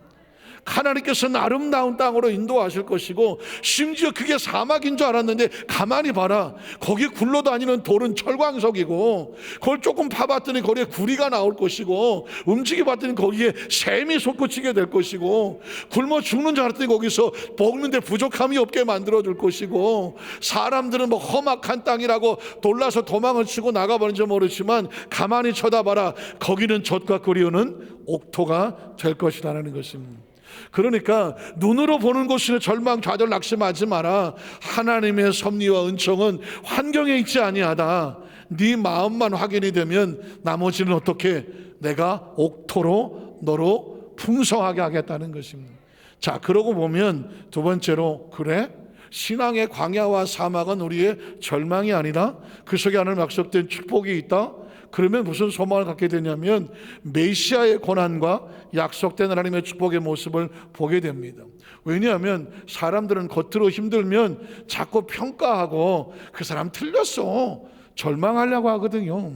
하나님께서는 아름다운 땅으로 인도하실 것이고 심지어 그게 사막인 줄 알았는데 가만히 봐라, 거기 굴러다니는 돌은 철광석이고 그걸 조금 파봤더니 거기에 구리가 나올 것이고 움직여봤더니 거기에 샘이 솟구치게 될 것이고 굶어 죽는 줄 알았더니 거기서 먹는데 부족함이 없게 만들어줄 것이고 사람들은 뭐 험악한 땅이라고 놀라서 도망을 치고 나가버린지 모르지만 가만히 쳐다봐라, 거기는 젖과 꿀이 흐르는 옥토가 될 것이라는 것입니다. 그러니까 눈으로 보는 것을 절망 좌절 낙심하지 마라. 하나님의 섭리와 은총은 환경에 있지 아니하다. 네 마음만 확인이 되면 나머지는 어떻게 내가 옥토로 너로 풍성하게 하겠다는 것입니다. 자, 그러고 보면 두 번째로, 그래? 신앙의 광야와 사막은 우리의 절망이 아니라 그 속에 하나님 약속된 축복이 있다. 그러면 무슨 소망을 갖게 되냐면 메시아의 고난과 약속된 하나님의 축복의 모습을 보게 됩니다. 왜냐하면 사람들은 겉으로 힘들면 자꾸 평가하고 그 사람 틀렸어 절망하려고 하거든요.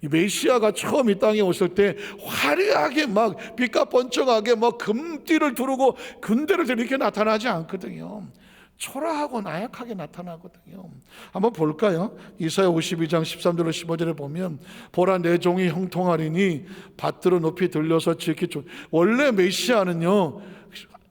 이 메시아가 처음 이 땅에 오실 때 화려하게 막 빛과 번쩍하게 막 금띠를 두르고 군대를 들고 이렇게 나타나지 않거든요. 초라하고 나약하게 나타나거든요. 한번 볼까요? 이사야 52장 13절로 15절에 보면 보라 내 종이 형통하리니 밭들어 높이 들려서 지극히 원래 메시아는요,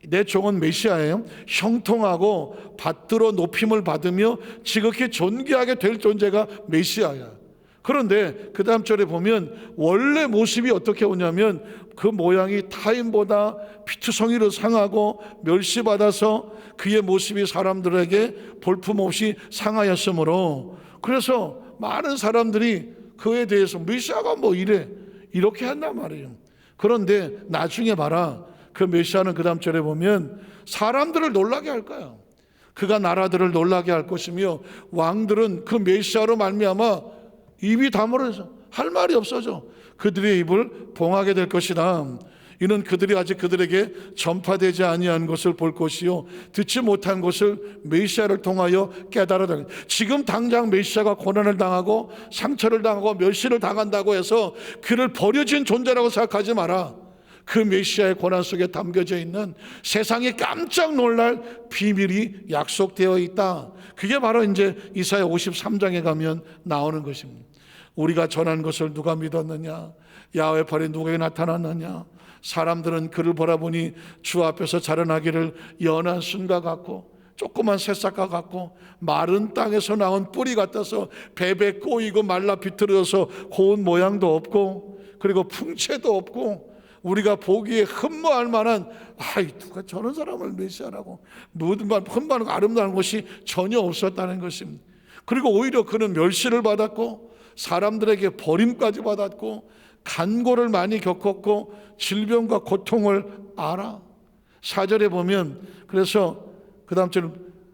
내 종은 메시아예요. 형통하고 밭들어 높임을 받으며 지극히 존귀하게 될 존재가 메시아야. 그런데 그 다음 절에 보면 원래 모습이 어떻게 오냐면 그 모양이 타인보다 피투성이로 상하고 멸시받아서 그의 모습이 사람들에게 볼품없이 상하였으므로, 그래서 많은 사람들이 그에 대해서 메시아가 뭐 이래 이렇게 한단 말이에요. 그런데 나중에 봐라, 그 메시아는 그 다음 절에 보면 사람들을 놀라게 할 거야. 그가 나라들을 놀라게 할 것이며 왕들은 그 메시아로 말미암아 입이 다물어서 할 말이 없어져 그들의 입을 봉하게 될 것이다. 이는 그들이 아직 그들에게 전파되지 아니한 것을 볼 것이요 듣지 못한 것을 메시아를 통하여 깨달아다. 지금 당장 메시아가 고난을 당하고 상처를 당하고 멸시를 당한다고 해서 그를 버려진 존재라고 생각하지 마라. 그 메시아의 고난 속에 담겨져 있는 세상이 깜짝 놀랄 비밀이 약속되어 있다. 그게 바로 이제 이사야 53장에 가면 나오는 것입니다. 우리가 전한 것을 누가 믿었느냐? 야훼 팔이 누구에게 나타났느냐? 사람들은 그를 바라보니 주 앞에서 자라나기를 연한 순과 같고 조그만 새싹과 같고 마른 땅에서 나온 뿌리 같아서 베베 꼬이고 말라 비틀어서 고운 모양도 없고 그리고 풍채도 없고 우리가 보기에 흠모할 만한 누가 저런 사람을 메시아라고 흠모하는 아름다운 것이 전혀 없었다는 것입니다. 그리고 오히려 그는 멸시를 받았고 사람들에게 버림까지 받았고 간고를 많이 겪었고 질병과 고통을 알아. 4절에 보면 그래서 그 다음 절은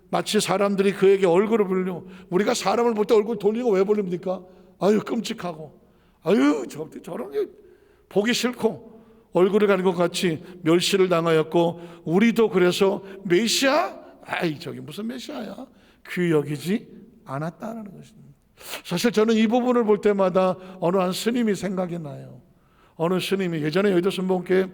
마치 사람들이 그에게 얼굴을 돌려, 우리가 사람을 볼 때 얼굴 돌리고 왜 돌립니까? 아유 끔찍하고, 아유 저런 게 보기 싫고 얼굴을 가린 것 같이 멸시를 당하였고, 우리도 그래서 메시아? 아이 저기 무슨 메시아야? 귀히 여기지 않았다는 것입니다. 사실 저는 이 부분을 볼 때마다 어느 한 스님이 생각이 나요. 어느 스님이 예전에 여의도 순복음교회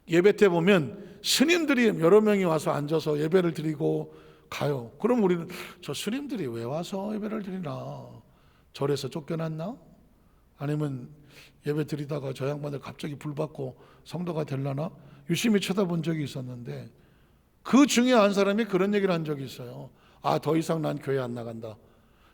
예배 때 보면 스님들이 여러 명이 와서 앉아서 예배를 드리고 가요. 그럼 우리는 저 스님들이 왜 와서 예배를 드리나? 절에서 쫓겨났나? 아니면 예배 드리다가 저 양반들 갑자기 불 받고 성도가 되려나? 유심히 쳐다본 적이 있었는데, 그 중에 한 사람이 그런 얘기를 한 적이 있어요. 아, 더 이상 난 교회 안 나간다.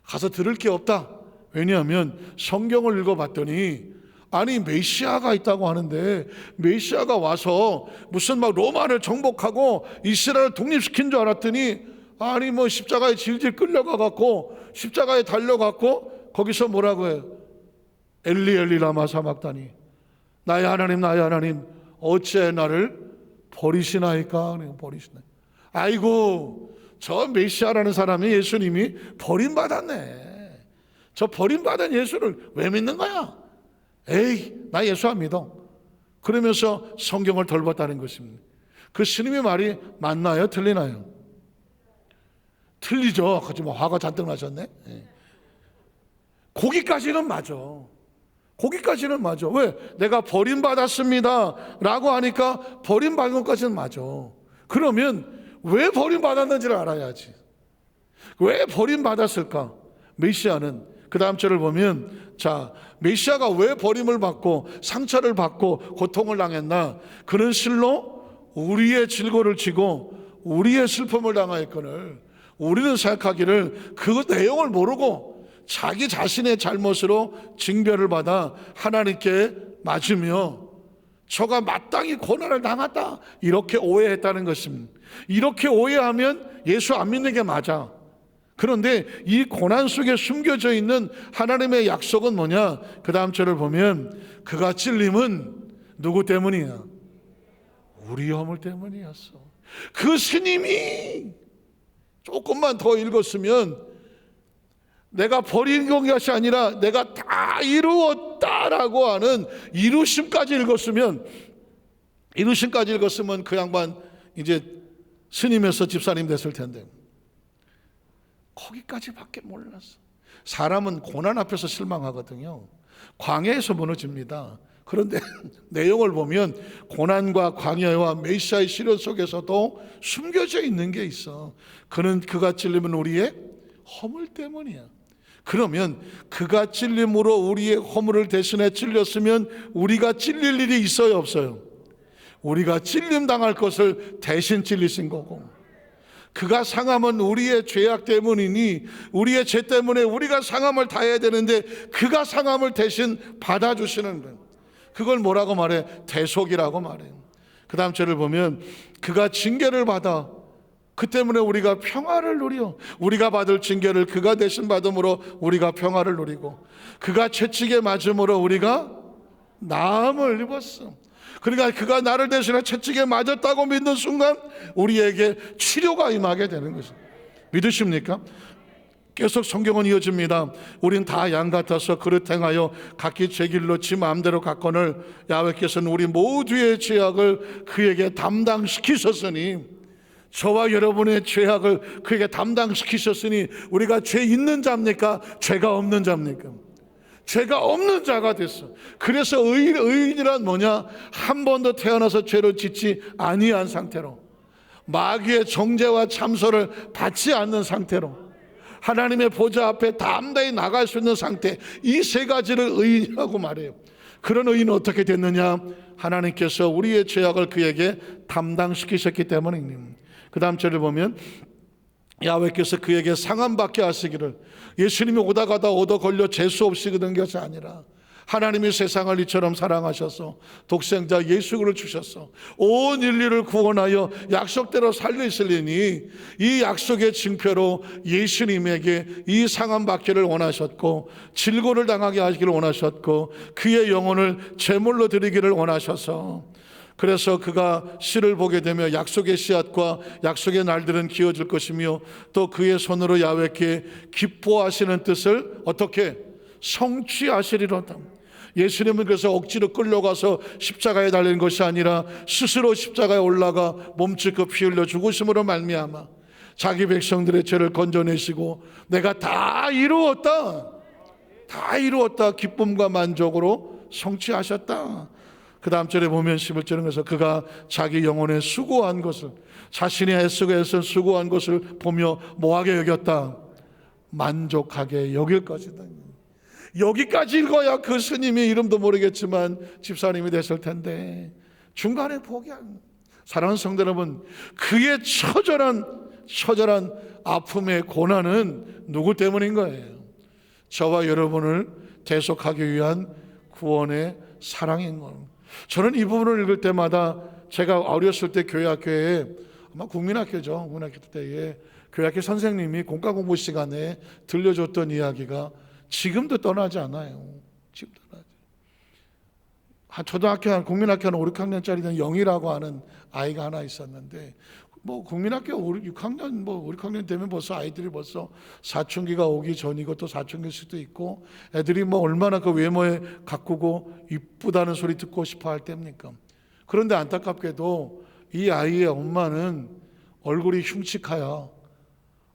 가서 들을 게 없다. 왜냐하면 성경을 읽어봤더니 아니 메시아가 있다고 하는데, 메시아가 와서 무슨 막 로마를 정복하고 이스라엘을 독립시킨 줄 알았더니 아니 뭐 십자가에 질질 끌려가 갖고 십자가에 달려갖고 거기서 뭐라고 해요? 엘리 엘리 라마 사박다니, 나의 하나님 나의 하나님 어찌해 나를 버리시나이까? 버리시네. 아이고 저 메시아라는 사람이, 예수님이 버림받았네. 저 버림받은 예수를 왜 믿는 거야? 에이 나 예수 안 믿어. 그러면서 성경을 덜봤다는 것입니다. 그 스님의 말이 맞나요? 틀리나요? 틀리죠. 그치 뭐 화가 잔뜩 나셨네. 거기까지는 맞아. 거기까지는 맞아. 왜? 내가 버림받았습니다 라고 하니까 버림받은 것까지는 맞아. 그러면 왜 버림받았는지를 알아야지. 왜 버림받았을까? 메시아는 그 다음 절을 보면, 자 메시아가 왜 버림을 받고 상처를 받고 고통을 당했나? 그는 실로 우리의 질고를 지고 우리의 슬픔을 당하였거늘 우리는 생각하기를 그 내용을 모르고 자기 자신의 잘못으로 징별을 받아 하나님께 맞으며 저가 마땅히 고난을 당했다 이렇게 오해했다는 것입니다. 이렇게 오해하면 예수 안 믿는 게 맞아. 그런데 이 고난 속에 숨겨져 있는 하나님의 약속은 뭐냐? 그 다음 절을 보면 그가 찔림은 누구 때문이야? 우리 허물 때문이었어. 그 스님이 조금만 더 읽었으면, 내가 버린 것이 아니라 내가 다 이루었다라고 하는 이루심까지 읽었으면 그 양반 이제 스님에서 집사님 됐을 텐데, 거기까지밖에 몰랐어. 사람은 고난 앞에서 실망하거든요. 광야에서 무너집니다. 그런데 내용을 보면 고난과 광야와 메시아의 시련 속에서도 숨겨져 있는 게 있어. 그가 찔림은 우리의 허물 때문이야. 그러면 그가 찔림으로 우리의 허물을 대신해 찔렸으면 우리가 찔릴 일이 있어요, 없어요? 우리가 찔림 당할 것을 대신 찔리신 거고, 그가 상함은 우리의 죄악 때문이니 우리의 죄 때문에 우리가 상함을 다해야 되는데 그가 상함을 대신 받아주시는 거예요. 그걸 뭐라고 말해? 대속이라고 말해요. 그 다음 절을 보면 그가 징계를 받아 그 때문에 우리가 평화를 누려, 우리가 받을 징계를 그가 대신 받음으로 우리가 평화를 누리고, 그가 채찍에 맞음으로 우리가 나음을 입었어. 그러니까 그가 나를 대신해 채찍에 맞았다고 믿는 순간 우리에게 치료가 임하게 되는 것입니다. 믿으십니까? 계속 성경은 이어집니다. 우린 다 양 같아서 그릇 행하여 각기 제 길로 지 마음대로 갔거늘 야훼께서는 우리 모두의 죄악을 그에게 담당시키셨으니, 저와 여러분의 죄악을 그에게 담당시키셨으니 우리가 죄 있는 자입니까? 죄가 없는 자입니까? 죄가 없는 자가 됐어. 그래서 의인이란 뭐냐? 한 번도 태어나서 죄를 짓지 아니한 상태로, 마귀의 정죄와 참소를 받지 않는 상태로, 하나님의 보좌 앞에 담대히 나갈 수 있는 상태, 이 세 가지를 의인이라고 말해요. 그런 의인은 어떻게 됐느냐? 하나님께서 우리의 죄악을 그에게 담당시키셨기 때문입니다. 그 다음 절을 보면 야훼께서 그에게 상함받게 하시기를, 예수님이 오다 가다 얻어 걸려 재수 없이 그런 것이 아니라 하나님이 세상을 이처럼 사랑하셔서 독생자 예수를 주셨어. 온 인류를 구원하여 약속대로 살리시리니 이 약속의 징표로 예수님에게 이 상함 받기를 원하셨고 질고를 당하게 하시기를 원하셨고 그의 영혼을 제물로 드리기를 원하셔서 그래서 그가 씨를 보게 되며 약속의 씨앗과 약속의 날들은 기어질 것이며 또 그의 손으로 야훼께 기뻐하시는 뜻을 어떻게 성취하시리로다. 예수님은 그래서 억지로 끌려가서 십자가에 달린 것이 아니라 스스로 십자가에 올라가 몸짓고 피 흘려 죽으심으로 말미암아 자기 백성들의 죄를 건져내시고 내가 다 이루었다, 다 이루었다 기쁨과 만족으로 성취하셨다. 그 다음 절에 보면 11절은 그래서 그가 자기 영혼에 수고한 것을, 자신이 애쓰고 수고한 것을 보며 뭐하게 여겼다? 만족하게 여길 것이다. 여기까지 읽어야 그 스님이 이름도 모르겠지만 집사님이 됐을 텐데 중간에 포기한. 사랑하는 성도 여러분, 그의 처절한 아픔의 고난은 누구 때문인 거예요? 저와 여러분을 대속하기 위한 구원의 사랑인 겁니다. 저는 이 부분을 읽을 때마다 제가 어렸을 때 교회학교에, 아마 국민학교죠, 국민학교 때에 교회학교 선생님이 공과 공부 시간에 들려줬던 이야기가 지금도 떠나지 않아요. 지금도 떠나지. 초등학교 한 국민학교 한 5, 6학년짜리 된 영희라고 하는 아이가 하나 있었는데, 뭐 국민학교 5, 6학년 뭐 5, 6학년 되면 벌써 아이들이 벌써 사춘기가 오기 전이고 또 사춘기일 수도 있고, 애들이 뭐 얼마나 그 외모에 가꾸고 이쁘다는 소리 듣고 싶어 할 때입니까? 그런데 안타깝게도 이 아이의 엄마는 얼굴이 흉측하여,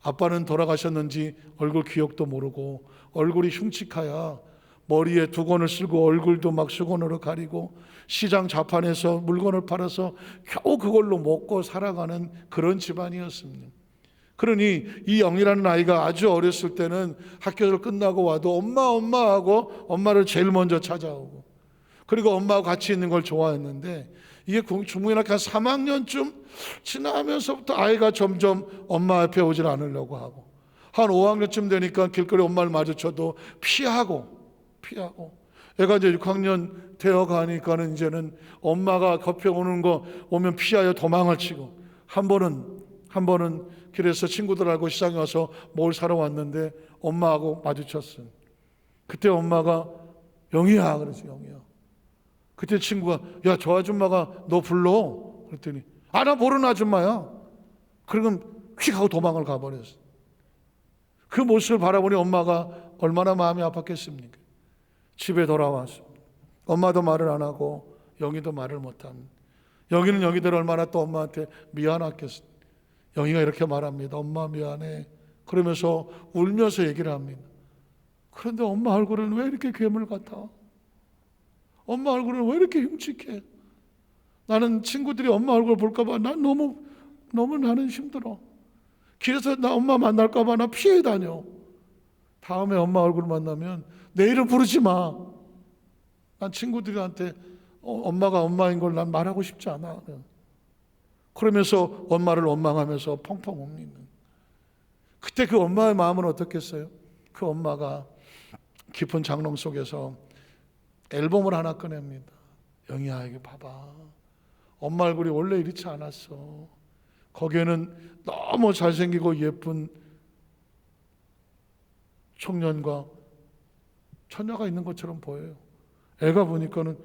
아빠는 돌아가셨는지 얼굴 기억도 모르고 얼굴이 흉측하여 머리에 두건을 쓰고 얼굴도 막 수건으로 가리고 시장 자판에서 물건을 팔아서 겨우 그걸로 먹고 살아가는 그런 집안이었습니다. 그러니 이 영이라는 아이가 아주 어렸을 때는 학교를 끝나고 와도 엄마 하고 엄마를 제일 먼저 찾아오고, 그리고 엄마하고 같이 있는 걸 좋아했는데, 이게 중고등학교 한 3학년쯤 지나면서부터 아이가 점점 엄마 앞에 오질 않으려고 하고, 한 5학년쯤 되니까 길거리 엄마를 마주쳐도 피하고 애가 이제 6학년 되어 가니까는 이제는 엄마가 겉에 오는 거 오면 피하여 도망을 치고, 한 번은 길에서 친구들하고 시장에 와서 뭘 사러 왔는데 엄마하고 마주쳤어요. 그때 엄마가 영희야 그랬어요. 영희야. 그때 친구가 야, 저 아줌마가 너 불러. 그랬더니 아, 나 모르는 아줌마야. 그러면 휙 하고 도망을 가버렸어요. 그 모습을 바라보니 엄마가 얼마나 마음이 아팠겠습니까? 집에 돌아왔습니다. 엄마도 말을 안 하고 영희도 말을 못합니다. 영희는 영희대로 얼마나 또 엄마한테 미안했겠어요. 영희가 이렇게 말합니다. 엄마 미안해. 그러면서 울면서 얘기를 합니다. 그런데 엄마 얼굴은 왜 이렇게 괴물 같아? 엄마 얼굴은 왜 이렇게 흉측해? 나는 친구들이 엄마 얼굴 볼까 봐 난 너무 나는 힘들어. 길에서 나 엄마 만날까 봐 나 피해 다녀. 다음에 엄마 얼굴 만나면 내 이름 부르지 마. 난 친구들한테 엄마가 엄마인 걸 난 말하고 싶지 않아. 그러면서 엄마를 원망하면서 펑펑 웁니다. 그때 그 엄마의 마음은 어떻겠어요? 그 엄마가 깊은 장롱 속에서 앨범을 하나 꺼냅니다. 영희야, 이거 봐봐. 엄마 얼굴이 원래 이렇지 않았어. 거기에는 너무 잘생기고 예쁜 청년과 처녀가 있는 것처럼 보여요. 애가 보니까는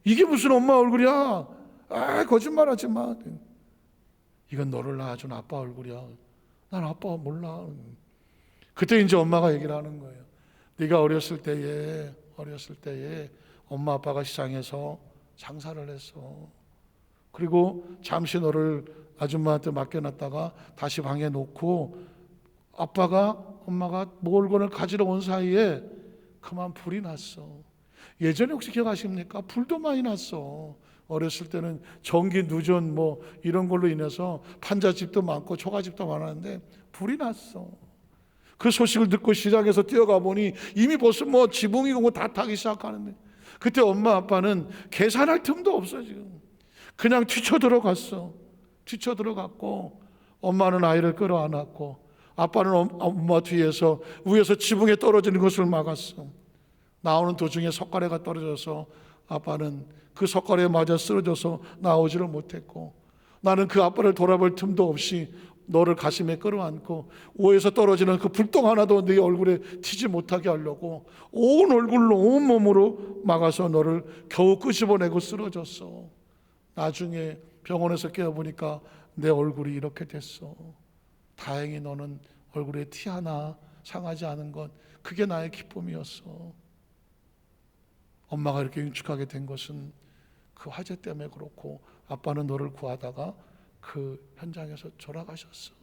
이게 무슨 엄마 얼굴이야? 아, 거짓말하지 마. 이건 너를 낳아준 아빠 얼굴이야. 난 아빠 몰라. 그때 이제 엄마가 얘기를 하는 거예요. 네가 어렸을 때에 엄마 아빠가 시장에서 장사를 했어. 그리고 잠시 너를 아줌마한테 맡겨놨다가 다시 방에 놓고 엄마가 물건을 가지러 온 사이에 그만 불이 났어. 예전에 혹시 기억하십니까? 불도 많이 났어. 어렸을 때는 전기 누전 뭐 이런 걸로 인해서 판잣집도 많고 초가집도 많았는데 불이 났어. 그 소식을 듣고 시장에서 뛰어가 보니 이미 벌써 뭐 지붕이고 뭐 다 타기 시작하는데, 그때 엄마 아빠는 계산할 틈도 없어. 지금 그냥 뛰쳐들어갔고 엄마는 아이를 끌어안았고 아빠는 엄마 뒤에서 위에서 지붕에 떨어지는 것을 막았어. 나오는 도중에 석가래가 떨어져서 아빠는 그 석가래에 맞아 쓰러져서 나오지를 못했고, 나는 그 아빠를 돌아볼 틈도 없이 너를 가슴에 끌어안고 위에서 떨어지는 그 불똥 하나도 네 얼굴에 튀지 못하게 하려고 온 얼굴로 온 몸으로 막아서 너를 겨우 끄집어내고 쓰러졌어. 나중에 병원에서 깨어보니까 내 얼굴이 이렇게 됐어. 다행히 너는 얼굴에 티 하나 상하지 않은 것, 그게 나의 기쁨이었어. 엄마가 이렇게 흉측하게 된 것은 그 화재 때문에 그렇고, 아빠는 너를 구하다가 그 현장에서 돌아가셨어.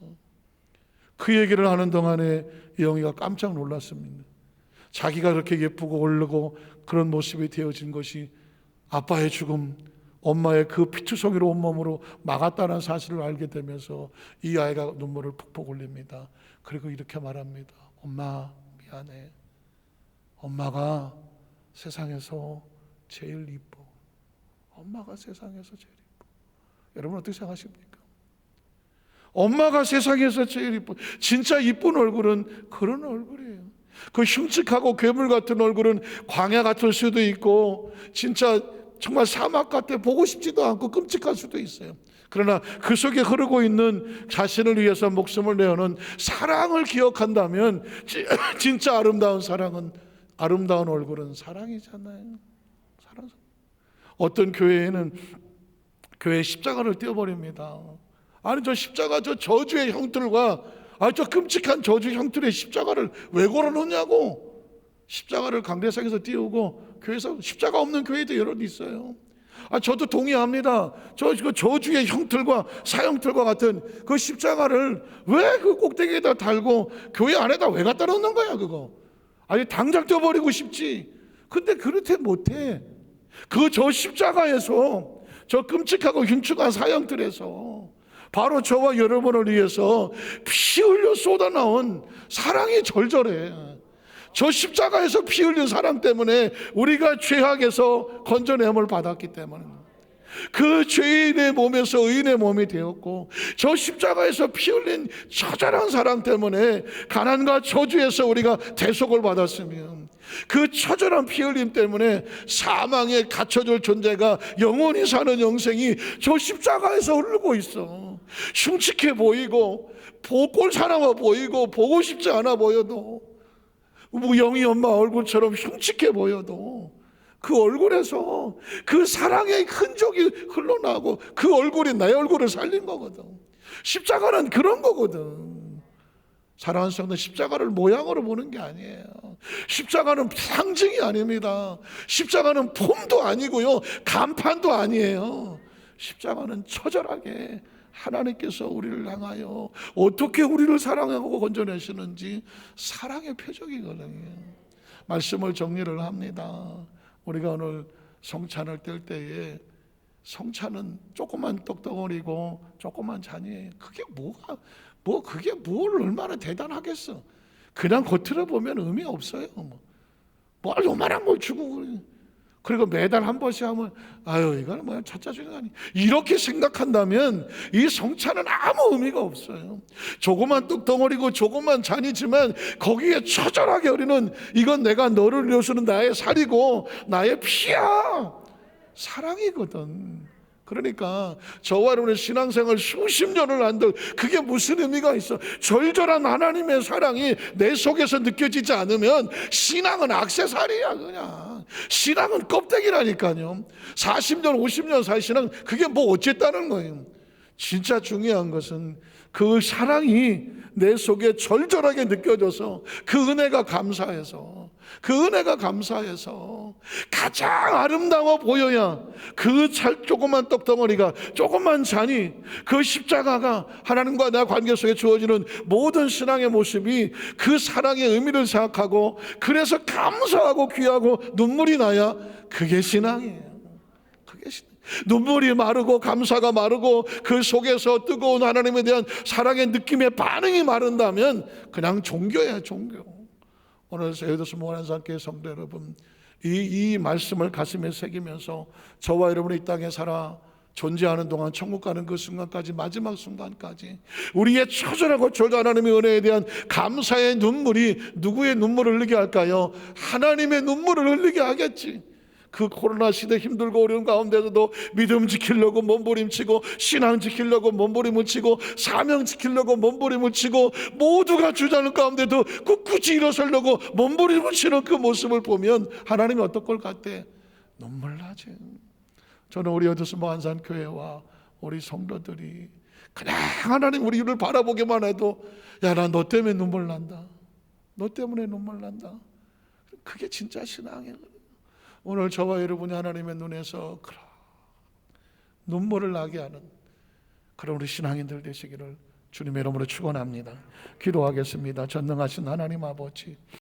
그 얘기를 하는 동안에 영희가 깜짝 놀랐습니다. 자기가 그렇게 예쁘고 오르고 그런 모습이 되어진 것이 아빠의 죽음, 엄마의 그 피투성이로 온몸으로 막았다는 사실을 알게 되면서 이 아이가 눈물을 푹푹 흘립니다. 그리고 이렇게 말합니다. 엄마 미안해. 엄마가 세상에서 제일 이뻐. 엄마가 세상에서 제일 이뻐. 여러분 어떻게 생각하십니까? 엄마가 세상에서 제일 이뻐. 진짜 이쁜 얼굴은 그런 얼굴이에요. 그 흉측하고 괴물 같은 얼굴은 광야 같을 수도 있고 진짜 정말 사막 같아 보고 싶지도 않고 끔찍할 수도 있어요. 그러나 그 속에 흐르고 있는 자신을 위해서 목숨을 내어놓은 사랑을 기억한다면 진짜 아름다운 사랑은, 아름다운 얼굴은 사랑이잖아요. 사랑. 어떤 교회에는 교회 십자가를 띄워버립니다. 아니 저 십자가, 저 저주의 형틀과 저 끔찍한 저주 형틀의 십자가를 왜 걸어놓냐고. 십자가를 강대상에서 띄우고 교회에서 십자가 없는 교회도 여러 있어요. 저도 동의합니다. 그 저주의 형틀과 사형틀과 같은 그 십자가를 왜 그 꼭대기에다 달고 교회 안에다 왜 갖다 놓는 거야 그거. 아니 당장 떼어버리고 싶지. 근데 그렇게 못해. 저 십자가에서, 저 끔찍하고 흉측한 사형틀에서 바로 저와 여러분을 위해서 피 흘려 쏟아나온 사랑이 절절해. 저 십자가에서 피 흘린 사랑 때문에 우리가 죄악에서 건져냄을 받았기 때문에, 그 죄인의 몸에서 의인의 몸이 되었고, 저 십자가에서 피 흘린 처절한 사랑 때문에 가난과 저주에서 우리가 대속을 받았으면, 그 처절한 피 흘림 때문에 사망에 갇혀질 존재가 영원히 사는 영생이 저 십자가에서 흐르고 있어. 흉측해 보이고 꼴사나워 보이고 보고 싶지 않아 보여도, 영희 엄마 얼굴처럼 흉측해 보여도 그 얼굴에서 그 사랑의 흔적이 흘러나고 그 얼굴이 내 얼굴을 살린 거거든. 십자가는 그런 거거든. 사랑하는 성도, 십자가를 모양으로 보는 게 아니에요. 십자가는 상징이 아닙니다. 십자가는 폼도 아니고요, 간판도 아니에요. 십자가는 처절하게 하나님께서 우리를 향하여 어떻게 우리를 사랑하고 건져내시는지 사랑의 표적이거든요. 말씀을 정리를 합니다. 우리가 오늘 성찬을 뗄 때에, 성찬은 조그만 떡덩어리고 조그만 잔이에요. 그게 그게 뭘 얼마나 대단하겠어. 그냥 겉으로 보면 의미 없어요. 뭘 요만한 걸 주고, 그리고 매달 한 번씩 하면 이거는 뭐야 찾아주는 거 아니, 이렇게 생각한다면 이 성찬은 아무 의미가 없어요. 조그만 떡덩어리고 조그만 잔이지만 거기에 처절하게 우리는, 이건 내가 너를 위해서는 나의 살이고 나의 피야, 사랑이거든. 그러니까 저와 여러분의 신앙생활 수십 년을 한들 그게 무슨 의미가 있어? 절절한 하나님의 사랑이 내 속에서 느껴지지 않으면 신앙은 액세서리야. 그냥 신앙은 껍데기라니까요. 40년 50년 살 신앙, 그게 뭐 어쨌다는 거예요. 진짜 중요한 것은 그 사랑이 내 속에 절절하게 느껴져서 그 은혜가 감사해서, 그 은혜가 감사해서 가장 아름다워 보여야 그 조그만 떡덩어리가, 조그만 잔이, 그 십자가가 하나님과 내 관계 속에 주어지는 모든 신앙의 모습이 그 사랑의 의미를 생각하고, 그래서 감사하고 귀하고 눈물이 나야 그게 신앙이에요. 그게 신앙. 눈물이 마르고 감사가 마르고 그 속에서 뜨거운 하나님에 대한 사랑의 느낌의 반응이 마른다면 그냥 종교야, 종교. 오늘 세우도스 모란산교회 성도 여러분, 이 말씀을 가슴에 새기면서 저와 여러분이 이 땅에 살아 존재하는 동안 천국 가는 그 순간까지, 마지막 순간까지 우리의 처절하고 절대한 하나님의 은혜에 대한 감사의 눈물이 누구의 눈물을 흘리게 할까요? 하나님의 눈물을 흘리게 하겠지. 그 코로나 시대 힘들고 어려운 가운데서도 믿음 지키려고 몸부림치고, 신앙 지키려고 몸부림을 치고, 사명 지키려고 몸부림을 치고, 모두가 주저하는 가운데도 꿋꿋이 일어서려고 몸부림을 치는 그 모습을 보면 하나님이 어떨 것 같아? 눈물 나지. 저는 우리 어두스모 한산교회와 우리 성도들이 그냥 하나님 우리를 바라보기만 해도 야, 나 너 때문에 눈물 난다, 너 때문에 눈물 난다, 그게 진짜 신앙이에요. 오늘 저와 여러분이 하나님의 눈에서 그런 눈물을 나게 하는 그런 우리 신앙인들 되시기를 주님의 이름으로 축원합니다. 기도하겠습니다. 전능하신 하나님 아버지,